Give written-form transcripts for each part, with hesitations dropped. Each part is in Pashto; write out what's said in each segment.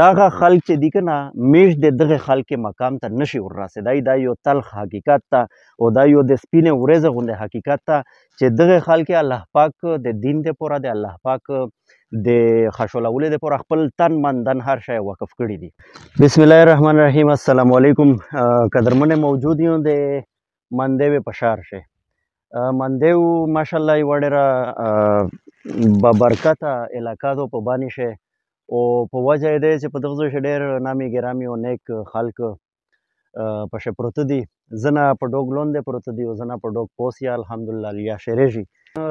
دغه خلک چې دي که نه میش د دغه خلک مقام ته نشي وررسېدی. دا یو تلخ حقیقت ته او دا یو د سپینې ورځې غوندې حقیقت ته چې دغه خلک الله پاک د دین دپاره د الله پاک د خشولولو دپاره خپل تن من دن هر شی وقف کړي دي. بسم الله الرحمن الرحیم. السلام علیکم. قدرمن موجود یو د مندیو په شهر شي. مندیو ماشاءالله یوه ډېره بابرکته علاقه ده په بانې شي او په وجه یې دی چې په دغه ځای کې ډېر نامي ګرامي او نیک خلک پکې پروته دي. ځنه په ډوګ لوندې پروته دي او ځنه په ډوګ پوسیا الحمدلله لیا شریږي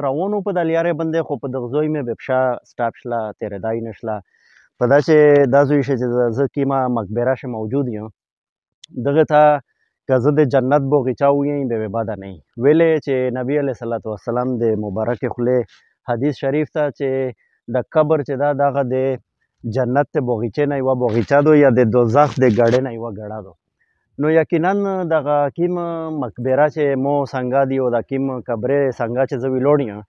روانو په دا لیارې باندې. خو په دغه ځای مې بپښه سټاپ شله تېرېدای نه شله. په دا چې دا ځای شي چې زه کیمه مقبره شي موجود یم دغه ته که زه د جنت باغیچه ویم به بده نه وي. ویلې چې نبي علیه صلات وسلام د مبارکې خولې حدیث شریف ته چې د قبر چې دا دغه د جنت د باغیچې نه یوه باغیچه ده یا د دوزخ د ګړۍ نه یوه ګړه ده. نو یقینا دغه کیم مقبره چې مو څنګه دي او د کیم قبرې څنګه چې زه ویلوړ یم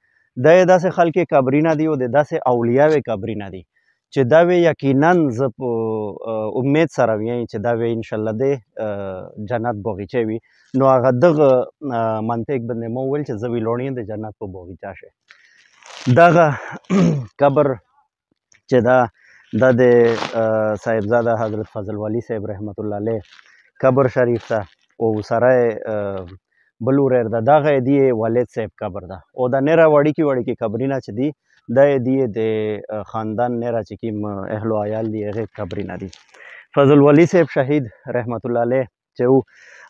دا یې داسې خلکې قبرونه دي او د داسې اولیاوې قبرونه دي چې دا وی یقینا زه په امید سره وایم چې دا وی انشاءالله د جنت باغیچه وي. نو هغه دغه منطق باندې مو وویل چې زه ویلوړ یم د جنت په باغیچه شي. دغه قبر چې دا د صاحبزاده حضرت فضل والي صاحب رحمت الله علیه قبر شریف ته او سره بل وریر ده دغه دی والد صاحب قبر ده او دا نره وړیکې وړیکې قبرونه چې دي دا دی د خاندان نره چې کوم اهل و عیال دي هغې قبرونه دي. فضل والي صاحب شهید رحمت الله علیه چې و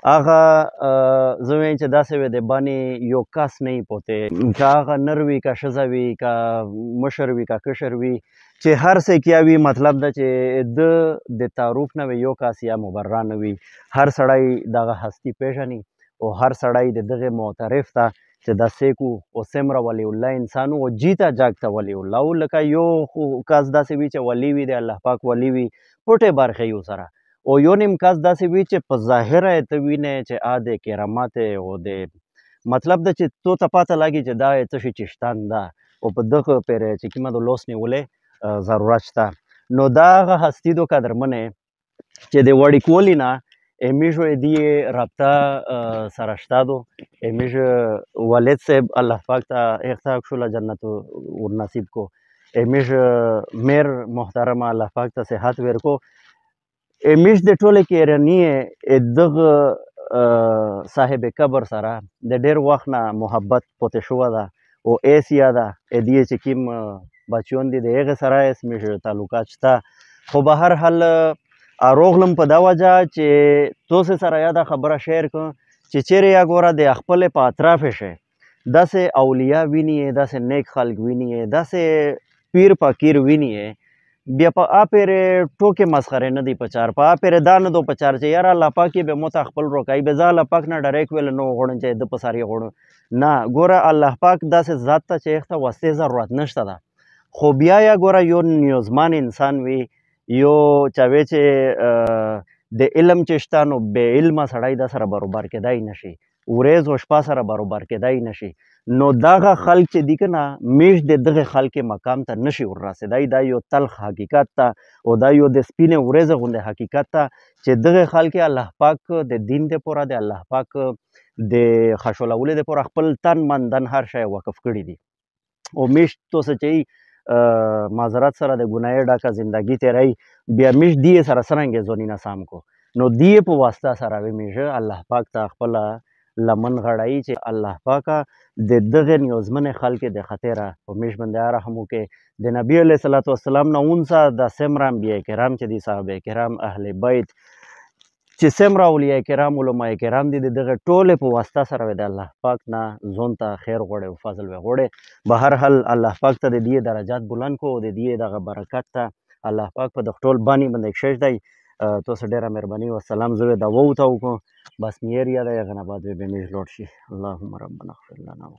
هغه زه وایم چې داسې وی د باندې یو کس نه وي پوتې که هغه نر وي که ښځه وي که مشر وي که کشر وي چې هر څه کیا وي مطلب ده چې د تعارف نه وي یو کس یا مبرا نه وي. هر سړی دغه هستی پیژني او هر سړی د دغه معترف ته چې دا سیکو او څومره ولی الله انسان او جیته جاګته ولی الله او لکه یو کس داسې وي چې ولی وي د الله پاک ولی وي پټې برخې یو سره او یو نیم کس داسې وي چې په ظاهره یې ته وینې چې د کرامت او د مطلب ده چې تو ته پاته لګي چې دا یې څه شي چې شتان ده او په دغه پرې چې کومه د لوس نیولې ضرورت شته. نو دا هغه هستی دو قدرمنې چې د وړیکولي نه امیش دی رابطه سره شته دو. امیش والد صاحب الله پاک ته اختیار شوله جنت ورنصیب کو. امیش میر محترمه الله پاک ته صحت ورکو. امیش د ټولې کیرنی دغه صاحب قبر سره د ډېر وخت نه محبت پوتې شوه ده او ایس یاده دی چې کوم بچیون دي د هغې سره ایس میش تعلقات شته. خو به هر حال روغلم په دا وجه چې توسې سره یاده خبره شیر کړم چې چیرې یا ګوره د خپلې په اطراف شي داسې اولیا ویني داسې نیک خلک ویني داسې پیر فقیر ویني بیا په اپرې ټوکې مسخرې نه دي په چار په اپرې دا نه دو په چار چې یاره الله پاک یې به مو ته خپل روکایي به زه الله پاک نه ډایرکټ ویل نه غواړم چې ده په سر یې غواړم نه. ګوره الله پاک داسې ذات ته چې هغې ته واسطې ضرورت نشته ده. خو بیا یا ګوره یو نیوزمن انسان وي یو چاوی چې د علم چې شته نو بې علمه سړی دا سره برابر کېدای نشي ورځ او شپه سره برابر کېدای نشي. نو دغه خلک چې دي که نه میش د دغه خلک مقام ته نشي وررسېدی. دا یو تلخ حقیقت ته او دا یو د سپینې ورځې غوندې حقیقت ته چې دغه خلک الله پاک د دین دپاره د الله پاک د خشولولو دپاره خپل تن من دن هر شی وقف کړي دي. او میش تو څه چې معذرت سره د ګناه ډکه زندگی تیری بیا میش دیې سره څرنګې ځونونه سم کو نو دیې په واسطه سره وی میشه الله پاک ته خپله لمن غړی چې الله پاکه د دغه نیوزمنې خلکې د خطره په میش باندې رحم وکړي. د نبي علیه صلات وسلام نه اونڅه د څومره انبیا کرام چې دي صحابه کرام اهل بیت چې څومره اولیاء کرام علما کرام دي د دغه ټولې په واسطه سره د الله پاک نه ځون ته خیر غواړي او فضل وغواړي. به هر حال الله پاک ته د دې درجات بلند کو او د دې دغه برکت ته الله پاک په دغه ټول بانې باندې کښېږ دی. تاسو ډېره مهرباني وسلام. زه دا ووته وکړم بس میر یاده هغه نه بعد به میږ لوړ شي. اللهم ربنا اغفر لنا